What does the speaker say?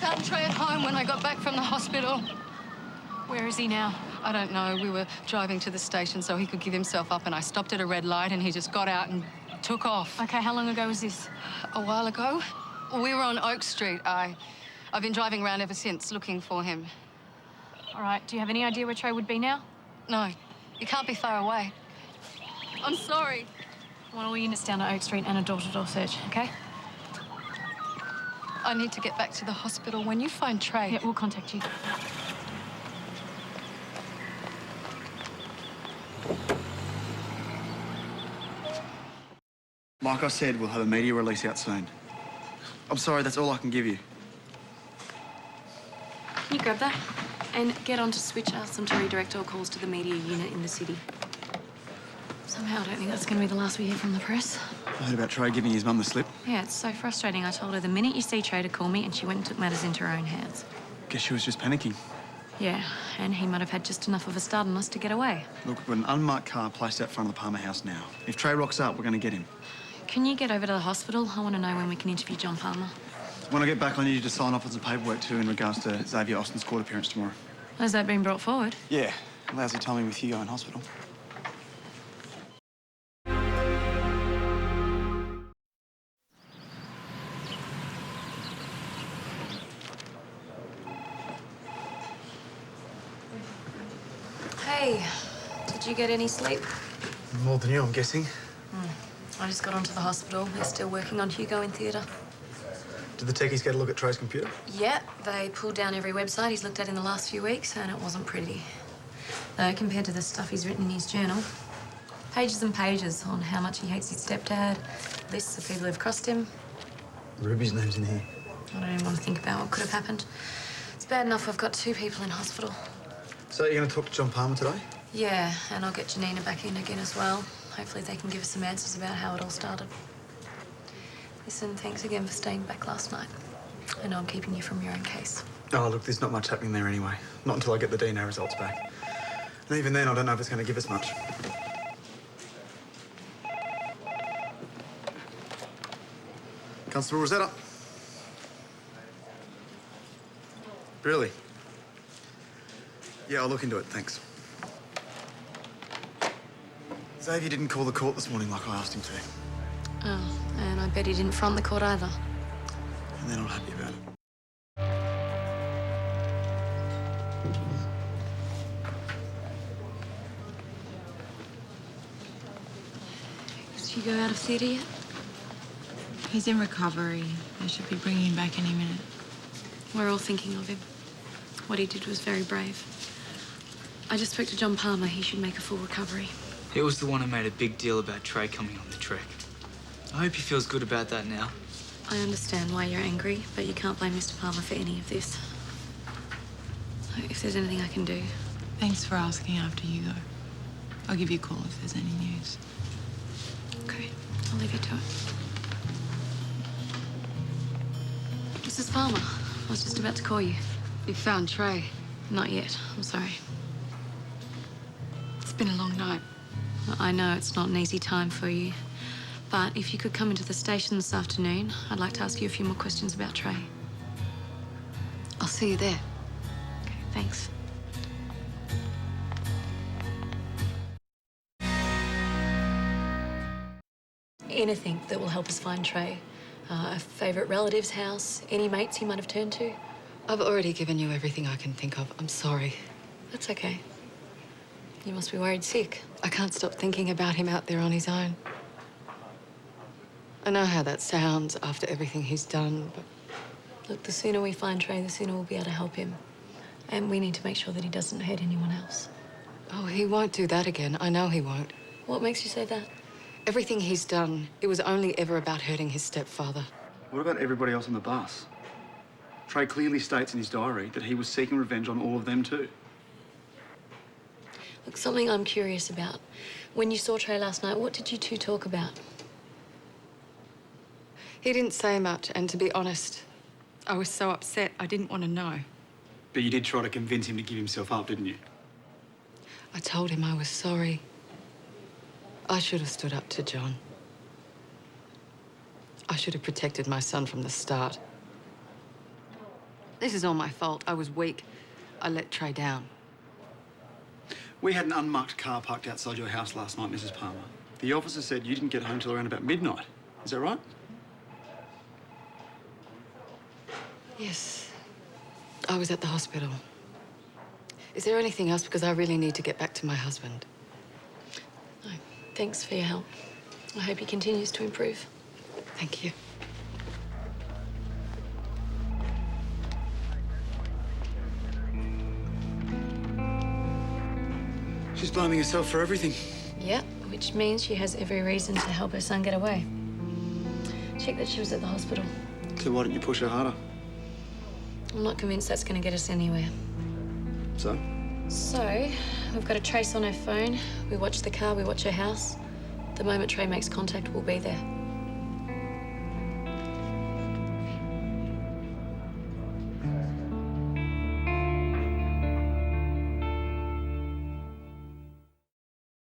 Found Trey at home when I got back from the hospital. Where is he now? I don't know. We were driving to the station so he could give himself up, and I stopped at a red light and he just got out and took off. Okay, how long ago was this? A while ago. We were on Oak Street. I've been driving around ever since looking for him. All right, do you have any idea where Trey would be now? No, he can't be far away. I'm sorry. I want all units down to Oak Street and a door-to-door search, okay? I need to get back to the hospital. When you find Trey... Yeah, we'll contact you. Like I said, we'll have a media release out soon. I'm sorry, that's all I can give you. Can you grab that? And get on to switch some to redirect all calls to the media unit in the city. Somehow I don't think that's going to be the last we hear from the press. I heard about Trey giving his mum the slip. Yeah, it's so frustrating. I told her the minute you see Trey to call me, and she went and took matters into her own hands. Guess she was just panicking. Yeah, and he might have had just enough of a start on us to get away. Look, we've got an unmarked car placed out front of the Palmer house now. If Trey rocks up, we're going to get him. Can you get over to the hospital? I want to know when we can interview John Palmer. When I get back, I need you to sign off on some paperwork too in regards to Xavier Austin's court appearance tomorrow. Has that been brought forward? Yeah, lousy timing with Hugo in hospital. Hey, did you get any sleep? More than you, I'm guessing. I just got onto the hospital. They're still working on Hugo in theatre. Did the techies get a look at Trey's computer? Yeah, they pulled down every website he's looked at in the last few weeks, and it wasn't pretty. Though, compared to the stuff he's written in his journal, pages and pages on how much he hates his stepdad, lists of people who've crossed him. Ruby's name's in here. I don't even want to think about what could have happened. It's bad enough I've got 2 people in hospital. So you're going to talk to John Palmer today? Yeah, and I'll get Janina back in again as well. Hopefully they can give us some answers about how it all started. Listen, thanks again for staying back last night. I know I'm keeping you from your own case. Oh, look, there's not much happening there anyway. Not until I get the DNA results back. And even then, I don't know if it's going to give us much. Constable Rosetta. Really? Yeah, I'll look into it, thanks. Xavier didn't call the court this morning like I asked him to. Oh, and I bet he didn't front the court either. And they're not happy about it. Is Hugo out of theatre yet? He's in recovery. They should be bringing him back any minute. We're all thinking of him. What he did was very brave. I just spoke to John Palmer. He should make a full recovery. He was the one who made a big deal about Trey coming on the trek. I hope he feels good about that now. I understand why you're angry, but you can't blame Mr. Palmer for any of this. So if there's anything I can do... Thanks for asking after Hugo. I'll give you a call if there's any news. Okay, I'll leave you to it. Mrs. Palmer, I was just about to call you. You found Trey? Not yet, I'm sorry. It's been a long night. I know it's not an easy time for you, but if you could come into the station this afternoon, I'd like to ask you a few more questions about Trey. I'll see you there. Okay, thanks. Anything that will help us find Trey. A favourite relative's house, any mates he might have turned to. I've already given you everything I can think of. I'm sorry. That's okay. You must be worried sick. I can't stop thinking about him out there on his own. I know how that sounds after everything he's done, but... Look, the sooner we find Trey, the sooner we'll be able to help him. And we need to make sure that he doesn't hurt anyone else. Oh, he won't do that again. I know he won't. What makes you say that? Everything he's done, it was only ever about hurting his stepfather. What about everybody else on the bus? Trey clearly states in his diary that he was seeking revenge on all of them too. Look, something I'm curious about. When you saw Trey last night, what did you two talk about? He didn't say much, and to be honest, I was so upset I didn't want to know. But you did try to convince him to give himself up, didn't you? I told him I was sorry. I should have stood up to John. I should have protected my son from the start. This is all my fault. I was weak. I let Trey down. We had an unmarked car parked outside your house last night, Mrs. Palmer. The officer said you didn't get home till around about midnight. Is that right? Yes. I was at the hospital. Is there anything else? Because I really need to get back to my husband. No, thanks for your help. I hope he continues to improve. Thank you. She's blaming herself for everything. Yep, which means she has every reason to help her son get away. Check that she was at the hospital. So why didn't you push her harder? I'm not convinced that's going to get us anywhere. So? So, we've got a trace on her phone. We watch the car, we watch her house. The moment Trey makes contact, we'll be there.